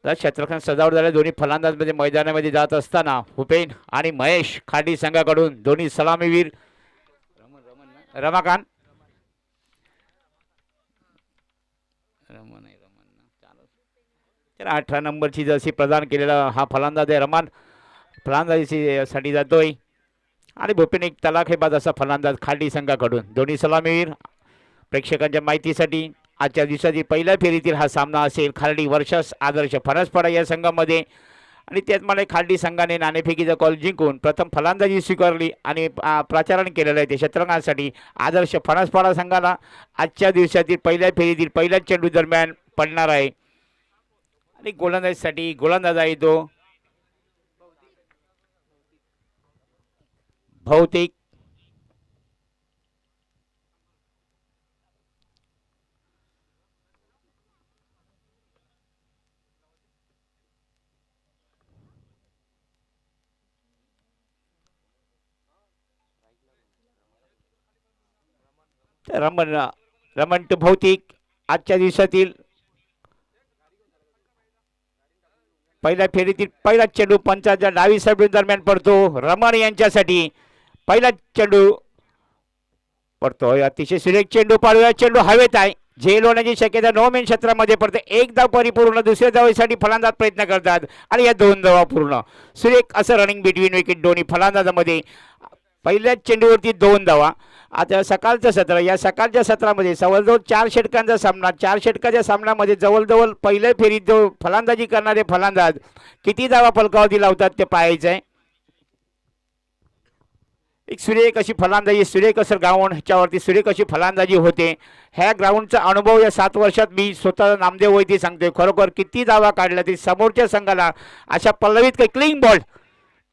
क्षेत्ररक्षण सजावट झाले दोन्ही फलंदाजमध्ये मैदानामध्ये जात असताना हुपेन आणि महेश खाडी संघाकडून दोन्ही सलामीवीर रमाकांत तर 18 नंबरची जर्सी प्रदान केलेला हा फलंदाज आहे रमान फलंदाजीसाठी जातोय आणि भूपेन एक तलाखेबाज असा फलंदाज खाडी संघाकडून दोन्ही सलामीवीर प्रेक्षकांच्या माहितीसाठी आजच्या दिवसातील पहिल्या फेरीतील हा सामना असेल खार्डी वर्षस आदर्श फणसपाडा या संघामध्ये आणि त्यात मला खार्डी संघाने नाणेफेकीचा कॉल जिंकून प्रथम फलंदाजी स्वीकारली आणि प्रचारण केलेलं आहे ते षटरंगासाठी आदर्श फणसपाडा संघाला आजच्या दिवसातील पहिल्या फेरीतील पहिल्या चेंडू दरम्यान पडणार आहे आणि गोलंदाजीसाठी गोलंदाज आहे तो भौतिक रमण टू भौतिक आजच्या दिवसातील पहिल्या फेरीतील पहिला चेंडू पंचाच्या डावी साईड दरम्यान पडतो रमण यांच्यासाठी पहिला चेंडू पडतोय अतिशय सुरेख चेंडू पाडूया चेंडू हवेत आहे झेल होण्याची शक्यता 9 मेन क्षेत्रामध्ये पडते एक धाव परिपूर्ण दुसऱ्या धावेसाठी फलंदाज प्रयत्न करतात आणि या 2 धावा पूर्ण सुरेख असं रनिंग बिटवीन विकेट दोन्ही फलंदाजामध्ये पहिल्याच चेंडूवरती 2 धावा आता सकाळचं सत्र या सकाळच्या सत्रामध्ये जवळजवळ 4 षटकांचा सामना 4 षटकाच्या सामन्यामध्ये जवळजवळ पहिल्या फेरीत जो फलंदाजी करणारे फलंदाज किती धावा फलकावरती लावतात ते पाहायचं आहे एक सुरेख अशी फलंदाजी सुरेख असं ग्राउंड ह्याच्यावरती सुरेख अशी फलंदाजी होते ह्या ग्राउंडचा अनुभव या 7 वर्षात मी स्वतः नामदेव वैद्य सांगतोय खरोखर किती धावा काढल्या तरी समोरच्या संघाला अशा पल्लवीत काही क्लिंग बॉल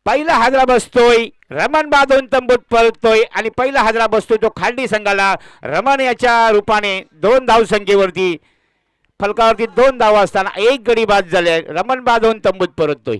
पहिला हादरा बसतोय रमण बांधून तंबूत परततोय आणि पहिला हादरा बसतोय तो खार्डी संघाला रमण याच्या रूपाने 2 धावसंख्येवरती फलकावरती 2 धावा असताना एक गडी बाद झाले रमण बांधून तंबूत परततोय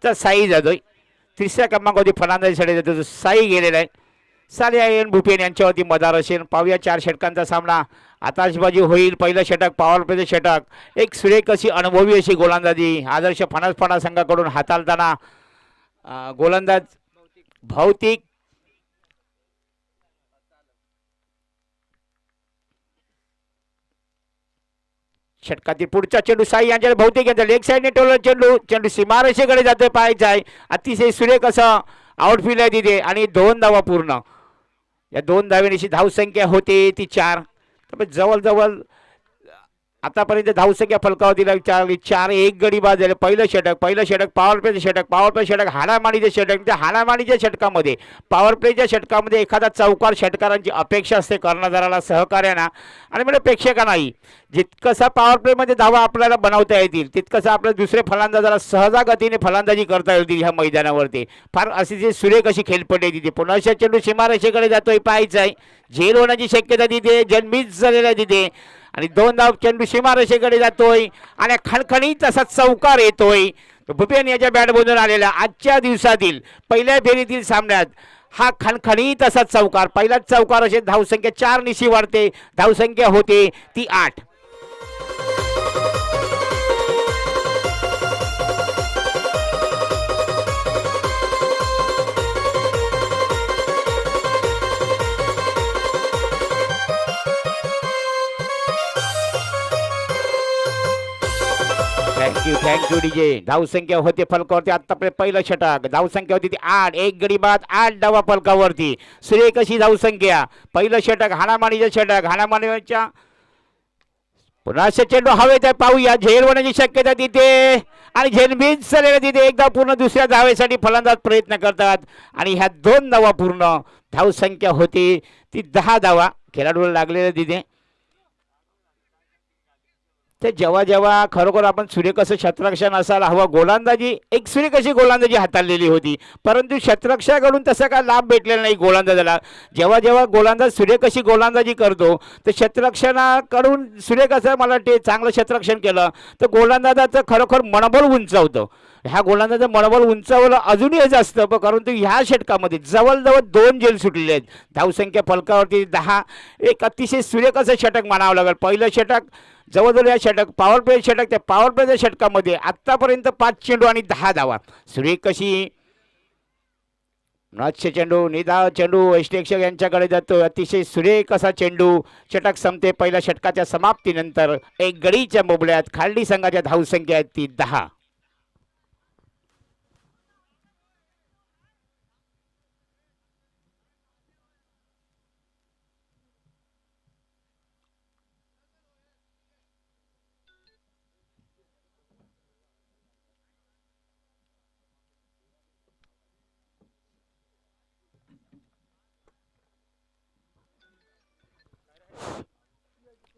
तर साई जातोय तिसऱ्या क्रमांकावरती फलंदाजीसाठी जातो साई गेलेला आहे साली आणि भूपेन यांच्यावरती मदार असेल पाहूया 4 षटकांचा सामना आताशबाजी होईल पहिलं षटक पॉवर प्लेचं षटक एक सुरेख अशी अनुभवी अशी गोलंदाजी आदर्श फणसपाडा संघाकडून हाताळताना गोलंदाज भौतिक षटकातील पुढचा चेंडू साई यांच्या बहुतेक यांचा लेग साईडने टोलला चेंडू सीमारेषेकडे जातोय पाहायचा आहे अतिशय सुरेख असं आउटफील्ड आहे तिथे आणि 2 धावा पूर्ण या 2 धावेची धावसंख्या होते ती 4 तर जवळजवळ आतापर्यंत धावसंख्या फलकावरती 4 एक गडी बाद झाले पहिलं षटक पॉवर प्लेचं षटक हाणामारीच्या षटक त्या हाणामारीच्या षटकामध्ये पॉवर प्लेच्या षटकामध्ये एखादा चौकार षटकारांची अपेक्षा असते कर्णधाराला सहकार्यांना आणि म्हणजे प्रेक्षकांनाही जितकसा पॉवर प्लेमध्ये धावा आपल्याला बनवता येतील तितकंसं आपल्या दुसरे फलंदाजाला सहजागतीने फलंदाजी करता येतील ह्या मैदानावरती फार अशी जी सुरेख अशी खेळपट्टी तिथे पुन्हा चेंडू सीमारेषेकडे जातोय पाहायचा आहे झेल होण्याची शक्यता तिथे जन्मीच झालेला आहे तिथे आणि 2 धाव चेंडू सीमारेषेकडे जातोय आणि खणखणीत असा चौकार येतोय भूपेन याच्या बॅटमधून आलेला आजच्या दिवसातील पहिल्या फेरीतील सामन्यात हा खणखणीत असा चौकार पहिलाच चौकार असे धावसंख्या 4 निशी वाढते धावसंख्या होते ती 8 थँक्यू डीजे धावसंख्या होते फलकावरती आतापर्यंत पहिलं षटक धावसंख्या होती ती 8 एक गडी बाद 8 धावा फलकावरती सुरेख अशी धावसंख्या पहिलं षटक हाणामारीचं षटक हाणामारीच्या पुन्हा असे चेंडू हवेत आहे, पाहूया झेल होण्याची शक्यता तिथे आणि झेल मिस झालेला तिथे. एकदा पूर्ण दुसऱ्या धावेसाठी फलंदाज प्रयत्न करतात आणि ह्या 2 धावा पूर्ण. धावसंख्या होती ती 10 धावा खेळाडूला लागलेल्या तिथे. ते जेव्हा जेव्हा खरोखर आपण सूर्यकसं क्षेत्ररक्षण असायला हवं, गोलंदाजी एक सूर्यकशी गोलंदाजी हाताळलेली होती, परंतु क्षेत्ररक्षकाकडून तसा काय लाभ भेटलेला नाही गोलंदाजाला. जेव्हा जेव्हा गोलंदाज सूर्यकशी गोलंदाजी करतो तर क्षेत्ररक्षणाकडून सूर्यकसं मला वाटते चांगलं क्षेत्ररक्षण केलं तर गोलंदाजाचं खरोखर मनोबल उंचावतं. ह्या गोलंदाजाचं मनोबल उंचावलं अजूनही जास्त, परंतु ह्या षटकामध्ये जवळजवळ 2 झेल सुटलेले आहेत. धावसंख्या फलकावरती 10. एक अतिशय सूर्यकसं षटक म्हणावं लागेल. पहिलं षटक जवळजवळ या षटक पॉवर प्ले षटक, त्या पॉवर प्लेच्या षटकामध्ये आत्तापर्यंत 5 चेंडू आणि 10 धावा. सूर्यकशी नॉचचे चेंडू, निदा चेंडू यष्टीरक्षक यांच्याकडे जातो. अतिशय सुरेख असा चेंडू. षटक संपते. पहिल्या षटकाच्या समाप्तीनंतर एक गडीच्या मोबळ्यात खालडी संघाच्या धावसंख्या आहेत ती 10.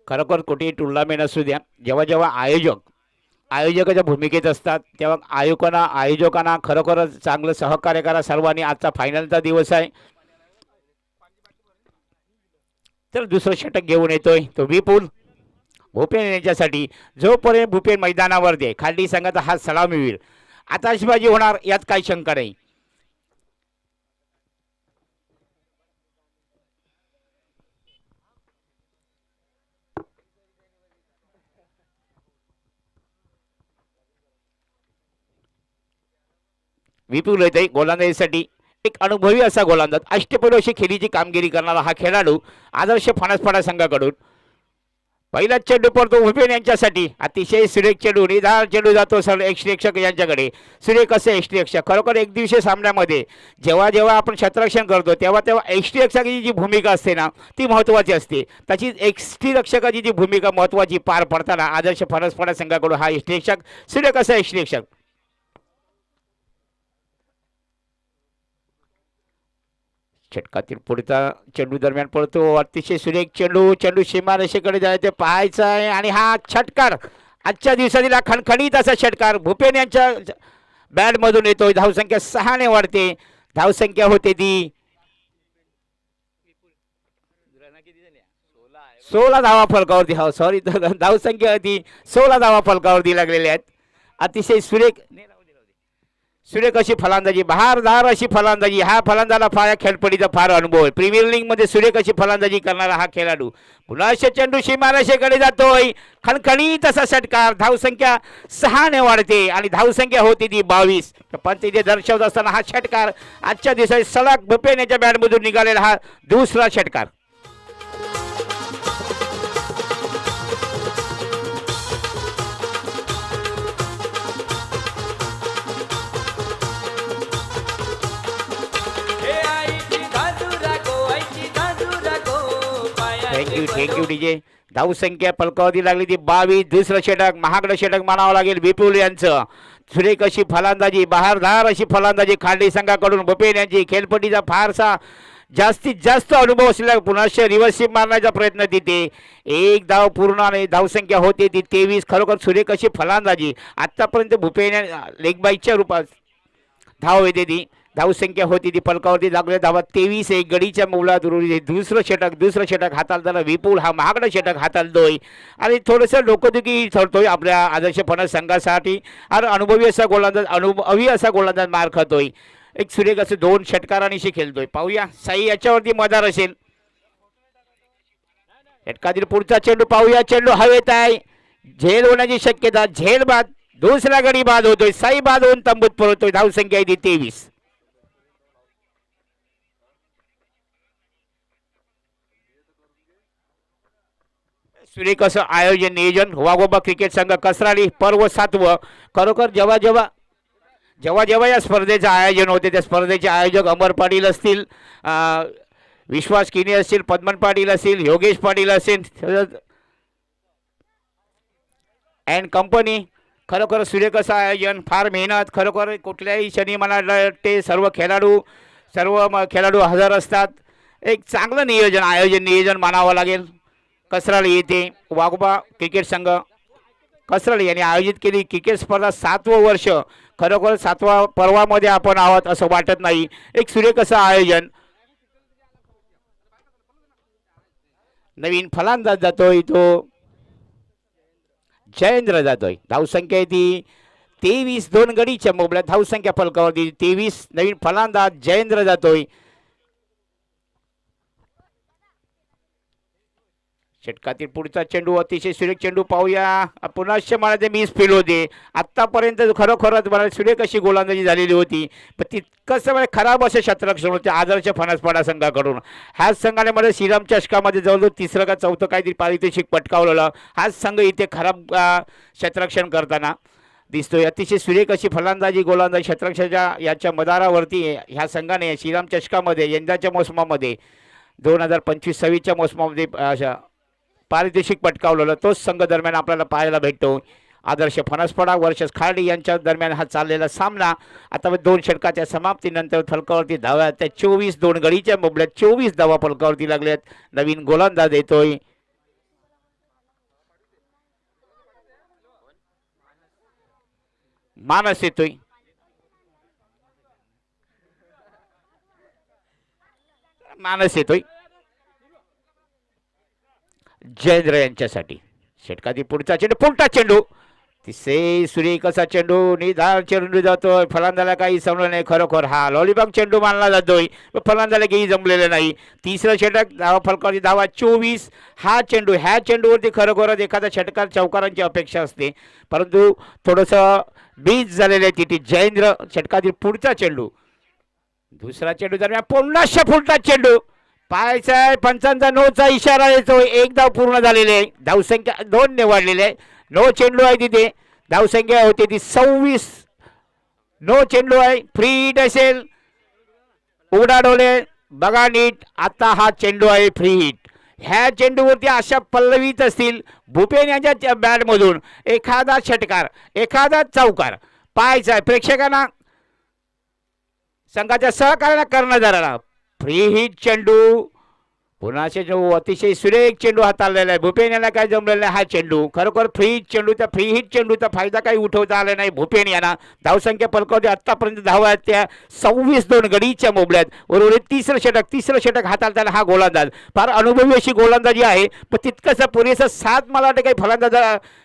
खरोखर कुठेही टुर्नामेंट असू द्या, जेव्हा जेव्हा आयोजकाच्या भूमिकेत असतात तेव्हा आयोजकांना खरोखरच चांगलं सहकार्य करा सर्वांनी. आजचा फायनलचा दिवस आहे. तर दुसरं षटक घेऊन येतोय तो विपुल भूपेन यांच्यासाठी. जोपर्यंत भूपेन मैदानावर दे खालडी संघाचा हा सलामीवीर, आताशबाजी होणार यात काही शंका नाही. विपुल येते गोलंदाजीसाठी. एक अनुभवी असा गोलंदाज, अष्टपैलू अशी खेळीची कामगिरी करणारा हा खेळाडू आदर्श फणसपाडा संघाकडून. पहिला चेंडू पडतो भूपेन यांच्यासाठी. अतिशय सुरेख चेंडू, निधार चेंडू जातो सर यष्टीरक्षक यांच्याकडे. सुरेख असे यष्टीरक्षक. खरोखर एक दिवसीय सामन्यामध्ये जेव्हा जेव्हा आपण क्षेत्ररक्षण करतो तेव्हा तेव्हा यष्टीरक्षकाची जी भूमिका असते ना ती महत्त्वाची असते. तशीच यष्टीरक्षकाची जी भूमिका महत्त्वाची पार पडताना आदर्श फणसपाडा संघाकडून हा यष्टीरक्षक सुरेख असा यष्टीरक्षक. षटकातील पुढचा चेंडू दरम्यान पडतो. अतिशय सुरेख चेंडू. चेंडू सीमारेषेकडे जायचे पाहायचा आहे आणि हा षटकार आजच्या दिवसातील खणखणीत असा षटकार भूपेन यांच्या बॅटमधून येतोय. धावसंख्या 6 ने वाढते. धावसंख्या होते ती 16 धावा फलकावरती. हो सॉरी, धावसंख्या होती 16 धावा फलकावरती लागलेल्या आहेत. अतिशय सुरेख अशी फलंदाजी, बहारदार अशी फलंदाजी. हा फलंदाला फार खेळपडीचा फार अनुभव आहे. प्रीमियर लीग मध्ये सुरेख अशी फलंदाजी करणारा हा खेळाडू. पुन्हा चेंडू सीमारेषेकडे जातोय. खणखणीत असा षटकार. धावसंख्या 6 ने वाढते आणि धावसंख्या होती ती 22. पण तिथे दर्शवत असताना हा षटकार आजच्या दिवसात सलग भूपेन यांच्या बॅटमधून निघालेला हा दुसरा षटकार. Thank you DJ. धावसंख्या फलकावरती लागली ती 22. दुसरं षटक महागडं षटक म्हणावं लागेल विपुल यांचं. सुरेख अशी फलंदाजी, बहारदार अशी फलंदाजी खालडी संघाकडून. भूपेन यांची खेळपट्टीचा फारसा जास्तीत जास्त अनुभव असलेला पुन्हा रिव्हर्सिप मारण्याचा प्रयत्न तिथे. एक धाव पूर्ण आणि धावसंख्या होते ती 23. खरोखर सुरेख अशी फलंदाजी. आतापर्यंत भूपेन लेग बाईकच्या रूपात धाव येते ती. धावसंख्या होती ती फलकावरती लागले धावा 23. एक गडीच्या मौलात उरली. दुसरं षटक हाताळताना विपुल हा महागडा षटक हाताळतोय आणि थोडंसं डोकदुखी ठरतोय आपल्या आदर्श फणस संघासाठी. आणि अनुभवी असा गोलंदाज मार खातोय. एक सुरेख असं 2 षटकारांशी खेळतोय. पाहूया साई याच्यावरती मदार असेल. षटकातील पुढचा चेंडू पाहूया. चेंडू हवेत आहे. झेल होण्याची शक्यता. झेल बाद. दुसरा गडी बाद होतोय. साई बाद होऊन तंबूत पळतोय. धावसंख्या आहे ती 23. सुरेख असं आयोजन नियोजन. वाघोबा क्रिकेट संघ कसराली पर्व 7वं. खरोखर जेव्हा जेव्हा या स्पर्धेचं आयोजन होते त्या स्पर्धेचे आयोजक अमर पाटील असतील, विश्वास किने असतील, पद्मन पाटील असतील, योगेश पाटील असतील, अँड कंपनी खरोखर सुरेख असं आयोजन, फार मेहनत. खरोखर कुठल्याही क्षणी मला वाटते सर्व खेळाडू हजर असतात. एक चांगलं नियोजन मानावं लागेल. कसराळी येथे वाघोबा क्रिकेट संघ कसराळी यांनी आयोजित केली क्रिकेट स्पर्धा 7वं वर्ष. खरोखर 7व्या पर्वामध्ये आपण आहोत असं वाटत नाही. एक सुरेख असं आयोजन. नवीन फलंदाज जातोय तो जयेंद्र जातोय. धावसंख्या आहे ती 23. 2 गडीच्या मोबल्यात धावसंख्या फलकावरती 23. नवीन फलंदाज जयेंद्र जातोय. षटकातील पुढचा चेंडू अतिशय सुरेख चेंडू पाहूया. पुन्हा मला मिस फील होते. आत्तापर्यंत खरोखरच मला सुरेख अशी गोलंदाजी झालेली होती, पण तितकंसं म्हणजे खराब असे क्षेत्ररक्षण होते आदर्श फणसपाडा संघाकडून. ह्याच संघाने मध्ये श्रीराम चषकामध्ये जवळजवळ 3रं का 4थं काहीतरी पारितोषिक पटकावलेलं. हाच संघ इथे खराब क्षेत्ररक्षण करताना दिसतोय. अतिशय सुरेख अशी फलंदाजी गोलंदाजी क्षेत्ररक्षणाच्या याच्या मदारावरती ह्या संघाने श्रीराम चषकामध्ये यंदाच्या मोसमामध्ये 2025-26च्या मोसमामध्ये अशा पारितोषिक पटकावलेलं. तोच संघ दरम्यान आपल्याला पाहायला भेटतो. आदर्श फणसपाडा वर्सेस खार्डी यांच्या दरम्यान हा चाललेला सामना. आता 2 षटकाच्या समाप्तीनंतर फलकावरती धावा त्या 24. 2 गडीच्या मोबल्यात 24 धावा फलकावरती लागल्यात. नवीन गोलंदाज येतोय. मानस येतोय. जयेंद्र यांच्यासाठी. षटकातील पुढचा चेंडू तिसे सुरेख असा चेंडू निधार चेंडू जातोय. फलंदाला काही जमलं नाही. खरोखर हा लॉलीबॉल चेंडू मानला जातोय, फलंदाला काही जमलेलं नाही. 3रं षटक धावा फलकावरती धावा 24. ह्या चेंडूवरती खरोखरच एखादा षटकार चौकारांची अपेक्षा असते, परंतु थोडंसं बीज झालेलं आहे तिथे. जयेंद्र षटकातील पुढचा चेंडू. दुसरा चेंडू दरम्यान पुन्हा फुलटा चेंडू पाहायचा आहे. पंचांचा नोचा इशारा येतो. 1 धाव पूर्ण झालेले आहे. धावसंख्या 2 ने वाढलेली आहे. नो चेंडू आहे तिथे. धावसंख्या होती ती 26. नो चेंडू आहे. फ्री हिट असेल. उघडा डोले बघा नीट. आता हा चेंडू आहे फ्री हिट. ह्या चेंडूवरती अशा पल्लवीत असतील भूपेन यांच्या बॅटमधून एखादा षटकार एखादा चौकार पाहायचा आहे. प्रेक्षकांना संघाच्या सहकार्याला कर्णधाराला फ्री हिट चेंडू. पुन्हा चेंडू अतिशय सुरेख चेंडू हाताळलेला आहे. भूपेन यांना काय जमलेला नाही. हा चेंडू खरोखर फ्री हिट चेंडू. त्या फ्री हिट चेंडूचा फायदा काही उठवता आला नाही भूपेन यांना. धावसंख्या फलकावरती आतापर्यंत धावा आहेत त्या 26. 2 गडीच्या मोबल्यात. बरोबर 3रं षटक हाताळताना हा गोलंदाज फार अनुभवी अशी गोलंदाजी आहे, पण तितकंसं पुरेसं साथ मला वाटतं काही फलंदाज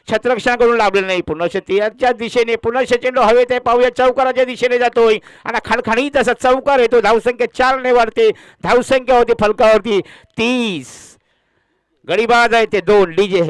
क्षेत्ररक्षणाकडून लाभलेलं नाही. पुन्हा त्याच्या दिशेने पुन्हा चेंडू हवेत आहे. पाहूया चौकाराच्या दिशेने जातोय आणि खणखणीत असा चौकार येतो. धावसंख्या 4 ने वाढते. धावसंख्या होती फलकावरती 30. गडीबाज आहे ते 2 डीजे.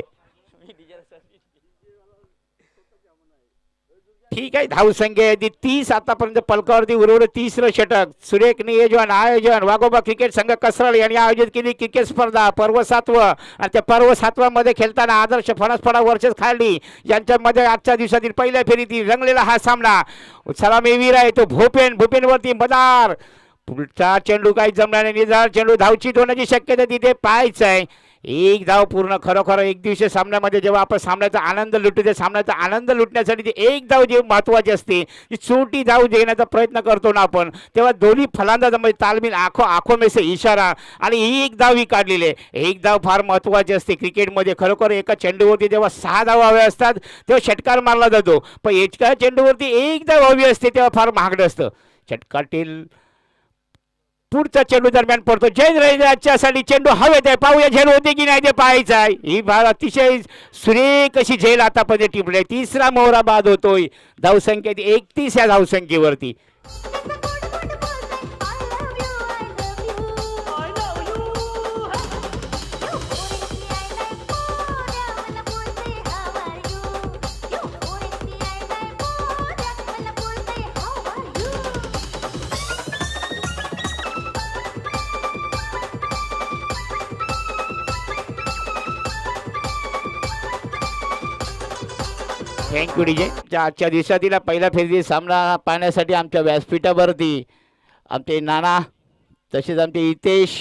ठीक आहे. धावसंख्या आहे ती 30. आतापर्यंत फलकावरती उरवलं 3रं षटक. सुरेख नियोजन आयोजन वाघोबा क्रिकेट संघ कसराळी यांनी आयोजित केली क्रिकेट स्पर्धा पर्व 7वं. आणि त्या पर्व 7व्यामध्ये खेळताना आदर्श फणसपाडा वर्सेस खार्डी यांच्यामध्ये आजच्या दिवसातील पहिल्या फेरीतील रंगलेला हा सामना. सलामीवीर आहे तो भूपेनवरती मदार. पुढचा चेंडू काही जमला नाही. निधार चेंडू धावचीत होण्याची शक्यता तिथे पाहायचं आहे. 1 धाव पूर्ण. खरोखर एक दिवसीय सामन्यामध्ये जेव्हा आपण सामन्याचा आनंद लुटतो त्या सामन्याचा आनंद लुटण्यासाठी ती 1 धाव जी महत्त्वाची असते ती छोटी धाव देण्याचा प्रयत्न करतो ना आपण, तेव्हा दोन्ही फलंदाजांमध्ये तालमील आखो में से इशारा आणि 1 धाव ही काढलेली आहे. 1 धाव फार महत्त्वाची असते क्रिकेटमध्ये. खरोखर एका चेंडूवरती जेव्हा 6 धावा हव्या असतात तेव्हा षटकार मारला जातो, पण एका चेंडूवरती 1 धाव हवी असते तेव्हा फार महागडं असतं. षटकातील पुढचा चेंडू दरम्यान पडतो. जयेंद्रसाठी चेंडू हवेत आहे. पाहूया झेल होते की नाही ते पाहायचं आहे. ही फार अतिशय सुरेख अशी झेल आतापर्यंत टिपली. 3रा मोहरा बाद होतोय. धावसंख्या 31 या धावसंख्येवरती. Thank you DJ. आजच्या दिवसातील पहिला फेरीतील सामना पाहण्यासाठी आमच्या व्यासपीठावरती आमचे नाना तसेच आमचे हितेश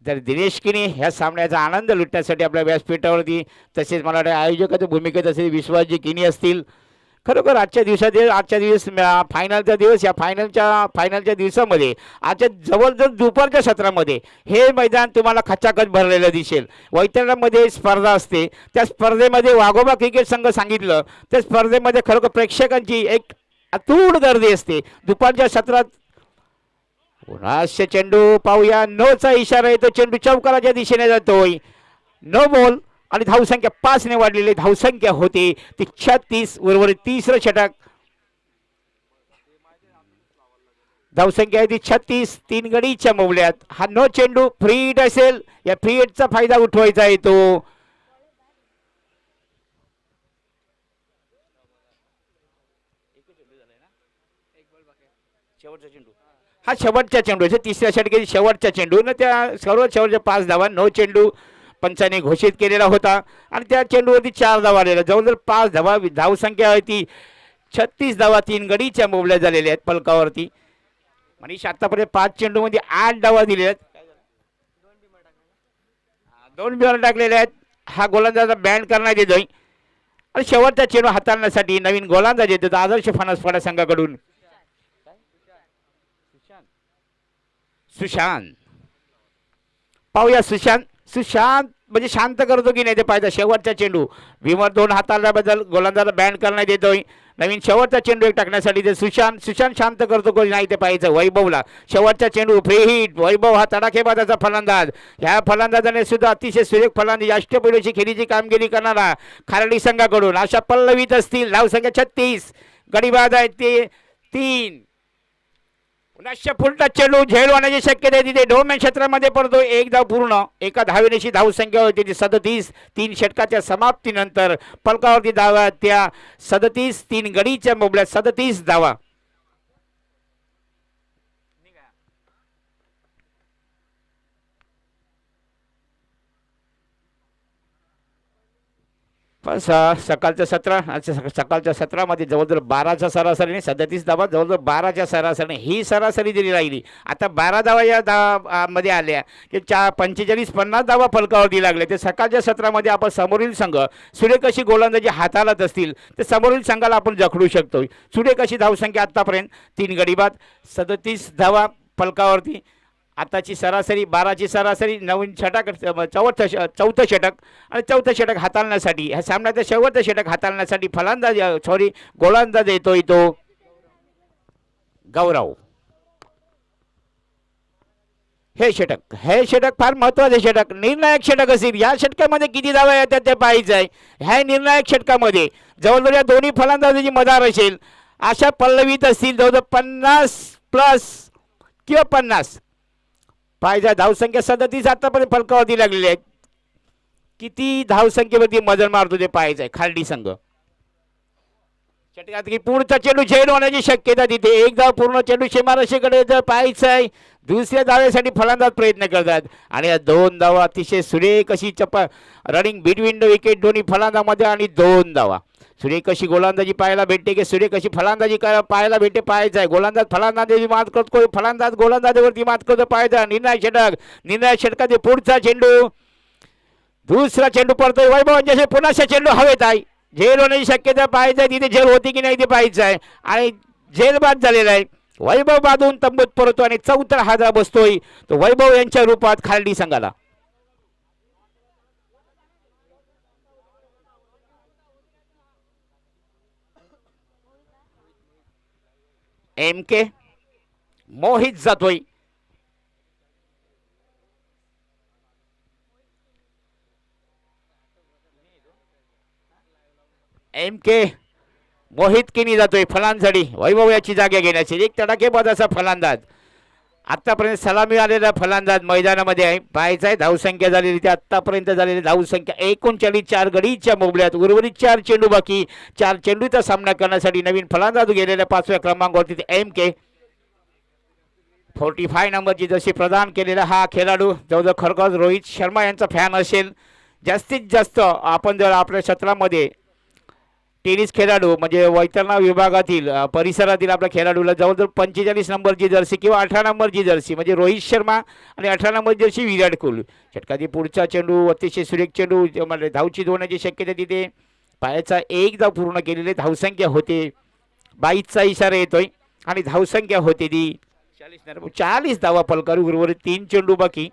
जर दिनेश किनी ह्या सामन्याचा आनंद लुटण्यासाठी आपल्या व्यासपीठावरती, तसेच मला वाटतं आयोजकाच्या भूमिकेत असेल विश्वासजी किनी असतील, खरोखर आजच्या दिवसात आजच्या दिवस फायनलचा दिवस, या फायनलच्या दिवसामध्ये आजच्या जवळजवळ दुपारच्या सत्रामध्ये हे मैदान तुम्हाला खचाखच भरलेलं दिसेल. वैतरणामध्ये स्पर्धा असते, त्या स्पर्धेमध्ये वाघोबा क्रिकेट संघ सांगितलं, त्या स्पर्धेमध्ये खरोखर प्रेक्षकांची एक अतूट गर्दी असते. दुपारच्या सत्रात पुन्हा चेंडू पाहूया, नोचा इशारा येतो, चेंडू चौकाराच्या दिशेने जातोय, नो बॉल आणि धावसंख्या 5 ने वाढलेली धावसंख्या होती ती 36. उर्वरित तिसरं षटक, धावसंख्या आहे ती 36, 3 गडीच्या मोबल्यात. हा नो चेंडू फ्री हिट असेल, या फ्री हिटचा फायदा उठवायचा येतो. हा शेवटचा चेंडू आहे, तिसऱ्या षटकाची शेवटचा चेंडू ना, त्या सर्व शेवटच्या 5 धावा नो चेंडू पंचाने घोषित केलेला होता आणि त्या चेंडूवरती 4 धावा आलेल्या, जवळजवळ 5 धावा. धावसंख्या आहे ती 36 धावा 3 गडीच्या मोबल्या झालेल्या आहेत फलकावरती. मनीष आतापर्यंत 5 चेंडूमध्ये 8 धावा दिलेल्या आहेत, 2 बिअर टाकलेल्या आहेत. हा गोलंदाज बँड करण्यात येतोय आणि शेवटचा चेंडू हाताळण्यासाठी नवीन गोलंदाज येतो आदर्श फणसपाडा संघाकडून सुशांत. पाहूया सुशांत म्हणजे शांत करतो की नाही ते पाहिजे. शेवटचा चेंडू विमर 2 हाताळल्याबद्दल गोलंदाजाला बँड करण्यात येतोय. नवीन शेवटचा चेंडू एक टाकण्यासाठी ते सुशांत शांत करतो की नाही ते पाहिजे. वैभवला शेवटचा चेंडू फ्री हिट. वैभव हा तडाखेबाजाचा फलंदाज, ह्या फलंदाजाने सुद्धा अतिशय सुरेख फलंदाजी अष्टपैलूची खेळीची कामगिरी करणारा खारडी संघाकडून अशा पल्लवीत असतील. धावसंख्या 36, गडीबाद आहे ते 3. पुन्हा फुलटा चेंडू झेल होण्याची शक्यता आहे तिथे, डोमेन क्षेत्रामध्ये पडतो. 1 धाव पूर्ण, एका धावेनेची धावसंख्या होती ती 37. 3 षटकाच्या समाप्तीनंतर फलकावरती धावा त्या 37, 3 गडीच्या मोबल्यात 37 धावा. सकाळच्या सत्रामध्ये जवळजवळ 12च्या सरासरीने 37 धावा, जवळजवळ 12च्या सरासरीने ही सरासरी जरी राहिली. आता 12 धावा या मध्ये आल्या की 45-50 धावा फलकावरती लागले. ते सकाळच्या सत्रामध्ये आपण समोरील संघ सुरेख अशी गोलंदाजी हाताळत असतील तर समोरील संघाला आपण जखडू शकतो. सुरेख अशी धावसंख्या आतापर्यंत 3 गडीबाद 37 धावा फलकावरती. आताची सरासरी 12ची सरासरी. नवीन षटक चौथं षटक आणि चौथं षटक हाताळण्यासाठी, ह्या सामन्याचं शेवटचं षटक हाताळण्यासाठी गोलंदाज येतोय तो गौरव. हे षटक फार महत्वाचे षटक, निर्णायक षटक असेल. या षटकामध्ये किती धावा येतात ते पाहायचं आहे. ह्या निर्णायक षटकामध्ये जवळजवळ या दोन्ही फलंदाजाची मदार असेल, अशा पल्लवीत असतील. जवळजवळ 50+ किंवा 50 पाहिजे. धावसंख्या 37 आतापर्यंत फलकावरती लागलेली आहे. किती धावसंख्येवरती मजल मारतो ते पाहायचं आहे खालडी संघ. षटकात की पुढचा चेंडू झेल होण्याची शक्यता तिथे. 1 धाव पूर्ण, चेंडू सीमारेषेकडे जर पाहायचं आहे. दुसऱ्या धावेसाठी फलंदाज प्रयत्न करतात आणि या 2 धावा अतिशय सुरेख अशी रनिंग बिटवीन द विकेट दोन्ही फलंदाजामध्ये आणि 2 धावा. सुरेख अशी गोलंदाजी पाहायला भेटते की सुरेख अशी फलंदाजी पाहायला भेटते पाहायचं आहे. गोलंदाज फलंदाजी मात करतो, फलंदाज गोलंदाजीवरती मात करतो पाहायचं. निर्णायक षटकाचे पुढचा चेंडू, दुसरा चेंडू पडतोय वैभव. पुन्हा चेंडू हवेत आहे, झेल होण्याची शक्यता पाहायचं आहे. तिथे झेल होती की नाही ते पाहायचं आहे आणि झेल बाद झालेला आहे. वैभव बांधून तंबूत परतो आणि चौथा हादरा बसतोय तो वैभव यांच्या रूपात खालडी संघाला. MK मोहित जातोय. MK मोहित किनी जातोय फलंदाजी वैभव याची जागा घेण्याची. एक तडाखेबाज असा फलंदाज, आतापर्यंत सलामी आलेला फलंदाज मैदानामध्ये आहे. पाहायचा आहे धावसंख्या झालेली ती आतापर्यंत झालेली धावसंख्या 39, 4 गडीच्या मोबल्यात. उर्वरित 4 चेंडू बाकी. 4 चेंडूचा सामना करण्यासाठी नवीन फलंदाज गेलेल्या 5व्या क्रमांकावरती MK 45 नंबरची जशी प्रदान केलेला हा खेळाडू जवळजवळ खरगोश रोहित शर्मा यांचा फॅन असेल. जास्तीत जास्त आपण जर आपल्या क्षेत्रामध्ये टेनिस खेळाडू म्हणजे वैतरणा विभागातील परिसरातील आपल्या खेळाडूला जवळजवळ 45 नंबरची जर्सी किंवा 18 नंबरची जर्सी म्हणजे रोहित शर्मा आणि 18 नंबरची जर्सी विराट कोहली. षटकातील पुढचा चेंडू अतिशय सुरेख चेंडू म्हणजे धावची होण्याची शक्यता तिथे. पायाचा एक धाव पूर्ण केलेले धावसंख्या होते 22चा इशारा येतोय आणि धावसंख्या होते ती 40 धावा पलकारू. उर्वरित 3 चेंडू बाकी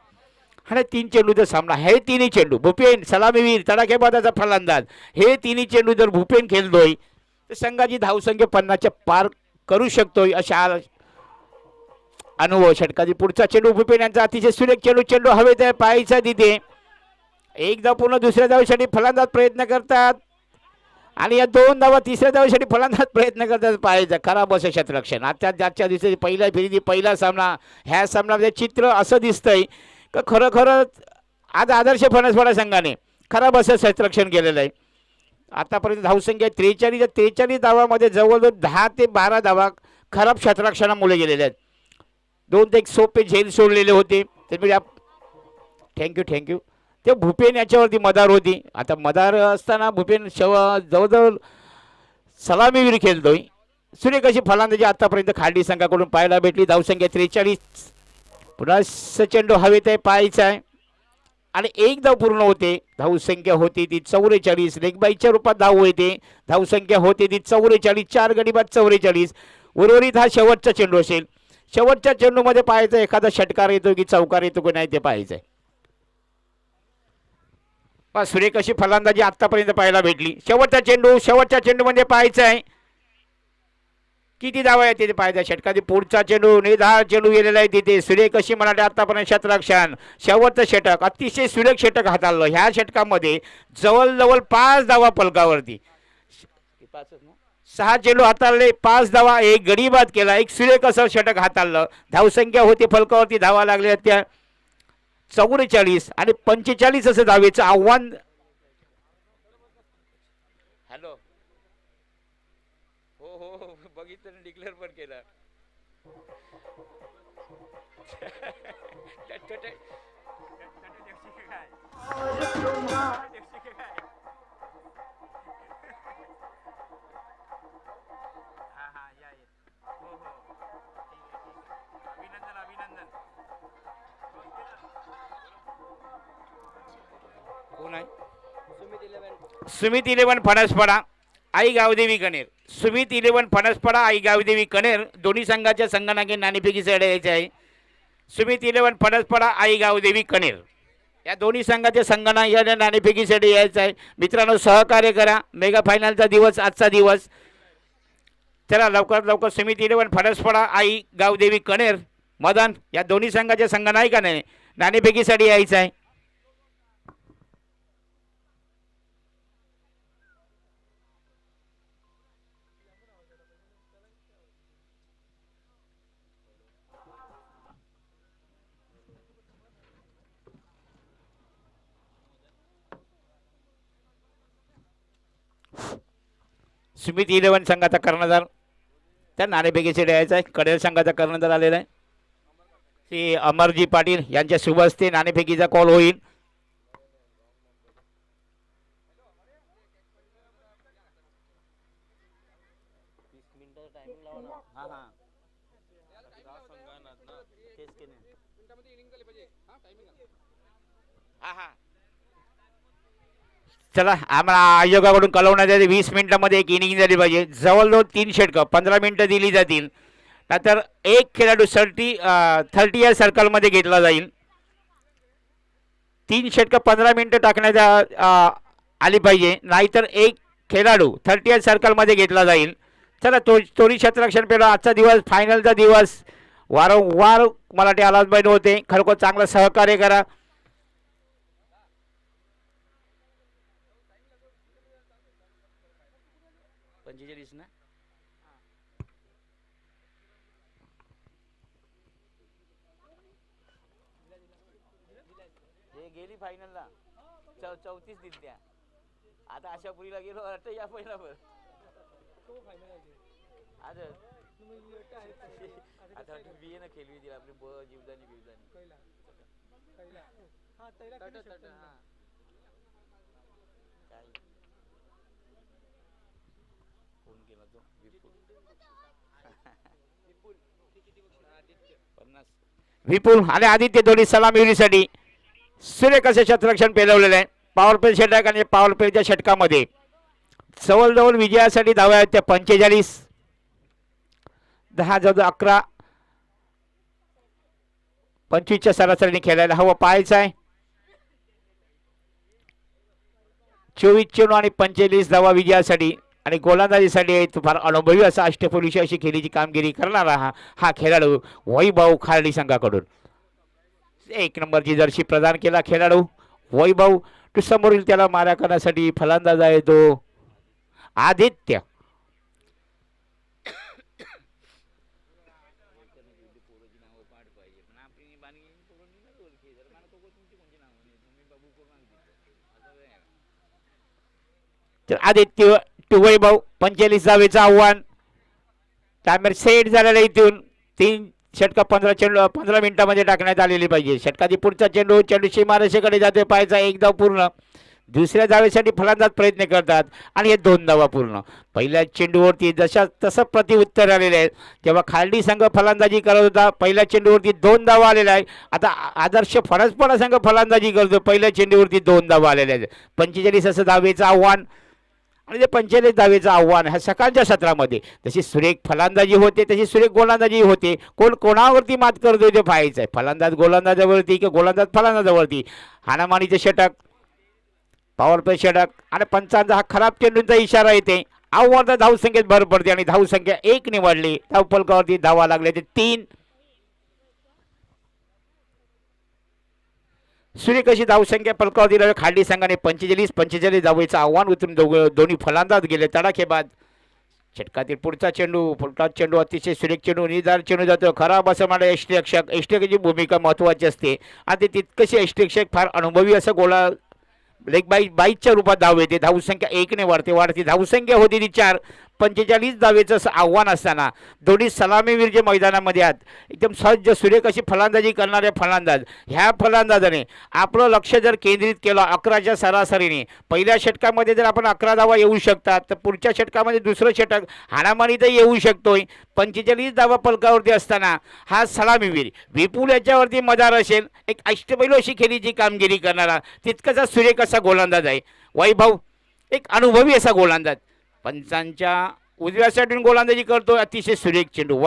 आणि 3 चेंडूचा सामना. हे तिन्ही चेंडू भूपेन सलामीवीर तडाखेबाजाचा फलंदाज हे तिन्ही चेंडू जर भूपेन खेळतोय तर संघाची धावसंख्या 50च्या पार करू शकतोय अशा अनुभव. षटकाची पुढचा चेंडू भूपेन यांचा अतिशय सुरेख चेंडू. चेंडू हवेत आहे पायीचा तिथे. एकदा पूर्ण दुसऱ्या धावेसाठी फलंदाज प्रयत्न करतात आणि या 2 धावा तिसऱ्या धावेसाठी फलंदाज प्रयत्न करतात. पाहायचा खराब असं क्षेत्ररक्षण. आता ज्याच्या दिवशी पहिल्या फेरीची पहिला सामना ह्या सामन्यामध्ये चित्र असं दिसतंय का खरोखरच आज आदर्श फणसवाडा संघाने खराब असं क्षेत्ररक्षण केलेलं आहे. आतापर्यंत धावसंख्या 43 धावामध्ये जवळजवळ 10 ते 12 धावा खराब क्षेत्ररक्षणामुळे गेलेल्या आहेत. 2 ते 1 सोपे झेल सोडलेले होते. त्यामुळे थँक्यू ते भूपेन याच्यावरती मदार होती. आता मदार असताना भूपेन जवळजवळ सलामीवीर खेळतोय. सुरेख अशी फलंदाजी आतापर्यंत खालडी संघाकडून पाहायला भेटली. धावसंख्या 43. पुन्हा चेंडू हवेत आहे पाहायचा आहे आणि एक धाव पूर्ण होते. धावसंख्या होती ती 44. लेगबाईच्या रूपात धाव होते. धावसंख्या होते ती 44. 4 गडी बाद 44. उर्वरित हा शेवटचा चेंडू असेल. शेवटच्या चेंडूमध्ये पाहायचं एखादा षटकार येतो की चौकार येतो की नाही ते पाहायचंय. सुरेख अशी फलंदाजी आतापर्यंत पाहायला भेटली. शेवटच्या चेंडूमध्ये पाहायचं आहे किती धावा आहेत तिथे पाहायचं. षटकातील पुढचा चेंडू निर्धार चेंडू गेलेला आहे तिथे. सुरेख अशी म्हणाले आतापर्यंत क्षेत्ररक्षण. शेवटचं षटक अतिशय सुरेख षटक हाताळलं. ह्या षटकामध्ये जवळजवळ 5 धावा पलकावरती. 6 चेंडू हाताळले 5 धावा. एक गडी बाद केला. एक सुरेख असं षटक हाताळलं. धावसंख्या होती फलकावरती धावा लागल्या त्या 44 आणि 45 असं धावेचं आव्हान. हॅलो हो बघितलं डिक्लेअर पण केलं. अभिनंदन कोण आहे. सुमित 11 फणसपाडा आई गावदेवी कनेर. सुमित 11 फणसपाडा आई गावदेवी कनेर दोन्ही संघाच्या संगणकाने नाणेफेकीसाठी यायचे आहे. सुमित 11 फणसपाडा आई गावदेवी कनेर या दोन्ही संघाच्या संगणकाने नाणेफेकीसाठी यायचं आहे. मित्रांनो सहकार्य करा. मेगा फायनलचा दिवस आजचा दिवस. चला लवकर सुमित 11 फणसपाडा आई गावदेवी कनेर मदन या दोन्ही संघाच्या संगनायकाने नाणेफेकीसाठी यायचं आहे. सुमित 11 संघाचा कर्णधार त्या नाणेफेकीसाठी यायचा आहे. कडेल संघाचा कर्णधार आलेला आहे श्री अमरजी पाटील यांच्या शुभ हस्ते नाणेफेकीचा कॉल होईल. चला आम्हाला आयोगाकडून कळवण्यात येते 20 मिनिटांमध्ये एक इनिंग झाली पाहिजे. जवळजवळ 3 षटकं 15 मिनिटं दिली जातील. नंतर एक खेळाडू 30 या सर्कलमध्ये घेतला जाईल. 3 षटकं 15 मिनिटं टाकण्यात आली पाहिजे. नाहीतर एक खेळाडू 30 या सर्कलमध्ये घेतला जाईल. चला तोरी क्षेत्ररक्षण पेला आजचा दिवस फायनलचा दिवस. वारंवार मराठी आलाजबाई होते. खरोखर चांगलं सहकार्य करा. गेली फायनलला 34 दिल्या. आता अशा पुरीला गेलो वाटतं या पहिला पण आता बिये ना खेळवी दिला आपली जीवदानी विपुल आणि आदित्य दोन्ही सलामीवीसाठी सुरेख असे क्षेत्ररक्षण पेलवलेले आहे. पॉवर प्ले षटक आणि पॉवर प्लेच्या षटकामध्ये जवळजवळ विजयासाठी धावा आहेत त्या 45. 10 जवळ 11 25च्या सरासरीने खेळायला हवं पाहायचं आहे. 24 चेंडू आणि 45 धावा विजयासाठी आणि गोलंदाजीसाठी फार अनुभवी असा अष्टपैलूची अशी खेळीची कामगिरी करणारा हा खेळाडू वैभव खार्डी संघाकडून 1 नंबरची जर्सी प्रदान केला खेळाडू वैभव. तो समोरील त्याला मारा करण्यासाठी फलंदाज आहे तो आदित्य. तर आदित्य टू वैभव 45 धावेचं आव्हान. टायमर सेट झालेला इथून 3 षटका 15 मिनिटांमध्ये टाकण्यात आलेली पाहिजे. षटकाची पुढचा चेंडू सीमारेषेकडे जाते पाहायचा. 1 धाव पूर्ण. दुसऱ्या धावेसाठी फलंदाज प्रयत्न करतात आणि हे 2 धावा पूर्ण. पहिल्या चेंडूवरती तसं प्रतिउत्तर आलेलं आहे तेव्हा खार्डी संघ फलंदाजी करत होता. पहिल्या चेंडूवरती 2 धावा आलेल्या आहे. आता आदर्श फणसपणा संघ फलंदाजी करतो. पहिल्या चेंडूवरती 2 धावा आलेल्या आहेत. 45 असं धावेचं आव्हान आणि ते 45 धावेचं आव्हान ह्या सकाळच्या सत्रामध्ये तशी सुरेख फलंदाजी होते तशी सुरेख गोलंदाजी होते. कोणावरती मात करतोय ते पाहायचं आहे. फलंदाज गोलंदाजावरती की गोलंदाज फलंदाजावरती. हाणामारीचे षटक पॉवर प्ले षटक आणि पंचांचा हा खराब चेंडूंचा इशारा येते. आव्हानाचा धावसंख्येत भर पडते आणि धावसंख्या 1 निवडली. धावफलकावरती धावा लागले ते 3. सुरेख अशी धावसंख्या फलकावरती खार्डी संघाने 45 धावेचं आव्हान उतरून दोन्ही फलंदाज गेले तडाखेबाद. षटकातील पुढचा चेंडू अतिशय सुरेख चेंडू निदार चेंडू जातो. खराब असं मला यष्टीरक्षकाची भूमिका महत्वाची असते आणि तितकशी यष्टीरक्षक फार अनुभवी असं गोला लेग बाईच्या रूपात धाव येते. धावसंख्या 1 ने वाढते. धावसंख्या होती ती 4. 45 धावेचं असं आव्हान असताना दोन्ही सलामीवीर जे मैदानामध्ये आहेत एकदम सहज सुरेख अशी फलंदाजी करणारे फलंदाज ह्या फलंदाजाने आपलं लक्ष जर केंद्रित केलं 11च्या सरासरीने पहिल्या षटकामध्ये जर आपण 11 धावा येऊ शकतात तर पुढच्या षटकामध्ये दुसरं षटक हाणामारीतही येऊ शकतोय. 45 धावा पलकावरती असताना हा सलामीवीर विपुल याच्यावरती मदार असेल. एक अष्टपैलू अशी खेळीची कामगिरी करणारा तितकाचा सुरेख असा गोलंदाज आहे वैभव. एक अनुभवी असा गोलंदाज पंचांच्या उजव्या साईडून गोलंदाजी करतो. अतिशय सुरेख चेंडू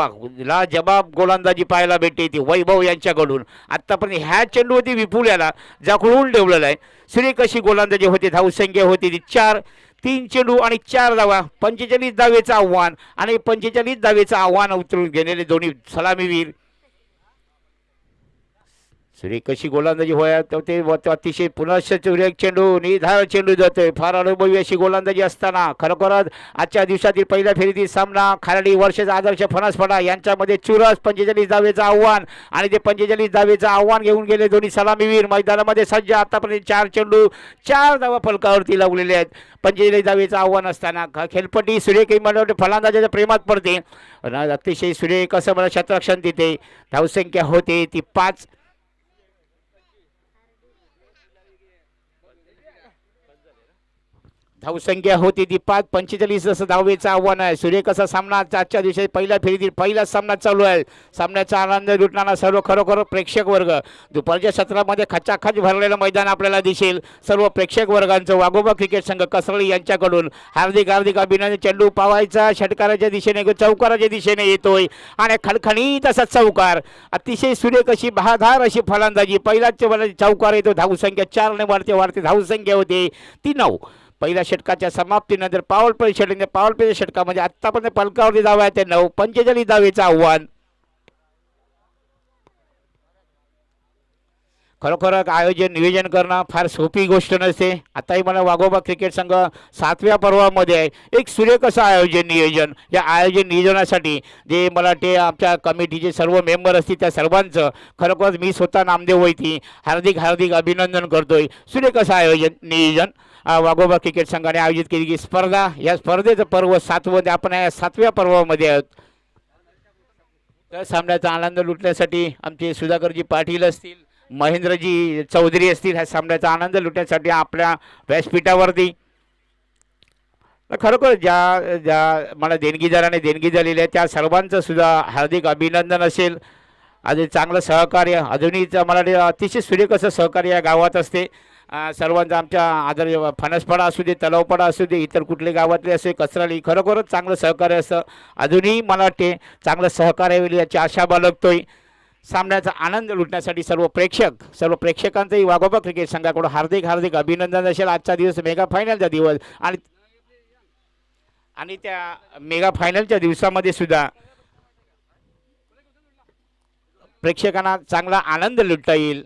ला जबाब गोलंदाजी पाहायला भेटते ती वैभव यांच्याकडून. आत्तापर्यंत ह्या चेंडूवरती विपुल याला जाखडून ठेवलेला आहे. सुरेख अशी गोलंदाजी होती. धावसंख्या होती ती 4. 3 चेंडू आणि 4 धावा. 45 धावेचं आव्हान आणि 45 धावेचं आव्हान उतरून गेलेले दोन्ही सलामीवीर. सुरेख कशी गोलंदाजी होया ते अतिशय पुन्हा सुरेख चेंडू निधार चेंडू जातोय. फार अनुभवी अशी गोलंदाजी असताना खरोखरच आजच्या दिवसातील पहिल्या फेरीतील सामना खार्डी वर्षाचा आदर्श फणसपडा यांच्यामध्ये चुरस 45 धावेचं आव्हान आणि ते 45 धावेचं आव्हान घेऊन गेले दोन्ही सलामीवीर मैदानामध्ये सज्ज. आतापर्यंत 4 चेंडू 4 धावा फलकावरती लावलेले आहेत. 45 धावेचं आव्हान असताना खेळपट्टी सुरेख मला फलंदाजाच्या प्रेमात पडते. अतिशय सुरेख असं मला क्षेत्ररक्षण तिथे. धावसंख्या होते ती 5. धावसंख्या होती ती 5. 45 असं धावेचं आव्हान आहे. सुरेख असा सामना आजच्या दिवशी पहिल्या फेरीतील पहिलाच सामना चालू आहे. सामन्याचा आनंद लुटणारा सर्व खरोखर प्रेक्षक वर्ग दुपारच्या सत्रामध्ये खचाखच भरलेलं मैदान आपल्याला दिसेल. सर्व प्रेक्षक वर्गांचं वाघोबा क्रिकेट संघ कसरळी यांच्याकडून हार्दिक अभिनंदन. चेंडू पावायचा षटकाराच्या दिशेने चौकाराच्या दिशेने येतोय आणि खणखणीत असा चौकार. अतिशय सुरेख अशी बहादार अशी फलंदाजी. पहिलाच चौकार येतो. धावसंख्या 4 ने वाढते. धावसंख्या होते ती 9. पहिल्या षटकाच्या समाप्तीनंतर पॉवर प्ले षटकामध्ये आत्तापर्यंत पलकावरती धावा आहे ते 9. 45 धावेचं आव्हान. खरोखर आयोजन नियोजन करणं फार सोपी गोष्ट नसते. आताही मला वाघोबा क्रिकेट संघ 7व्या पर्वामध्ये आहे. एक सुरेख असं आयोजन नियोजन. या आयोजन नियोजनासाठी जे मला ते आमच्या कमिटीचे सर्व मेंबर असतील त्या सर्वांचं खरोखर मी स्वतः नामदेव वैती हार्दिक अभिनंदन करतोय. सुरेख असं आयोजन नियोजन वाघोबा क्रिकेट संघाने आयोजित केलेली स्पर्धा. या स्पर्धेचं पर्व 7मध्ये आपण या 7व्या पर्वामध्ये आहोत. त्या सामन्याचा आनंद लुटण्यासाठी आमचे सुधाकरजी पाटील असतील महेंद्रजी चौधरी असतील ह्या सामन्याचा आनंद लुटण्यासाठी आपल्या व्यासपीठावरती खरोखर ज्या ज्या मला देणगीदाराने देणगी दिलेली आहे त्या सर्वांचं सुद्धा हार्दिक अभिनंदन असेल. अजून चांगलं सहकार्य अजूनही मला वाटतं अतिशय सुरेख असं सहकार्य या गावात असते. सर्वांचं आमच्या आदर फणसपाडा असू दे, तलावपाडा असू दे, इतर कुठले गावातले असो, कचराली खरोखरच चांगलं सहकार्य असतं. अजूनही मला वाटते चांगलं सहकार्य होईल याची आशा बाळगतोय. सामन्याचा आनंद लुटण्यासाठी सर्व प्रेक्षकांचंही वाघोबा क्रिकेट संघाकडून हार्दिक हार्दिक अभिनंदन असेल. आजचा दिवस मेगा फायनलचा दिवस आणि त्या मेगा फायनलच्या दिवसामध्ये सुद्धा प्रेक्षकांना चांगला आनंद लुटता येईल.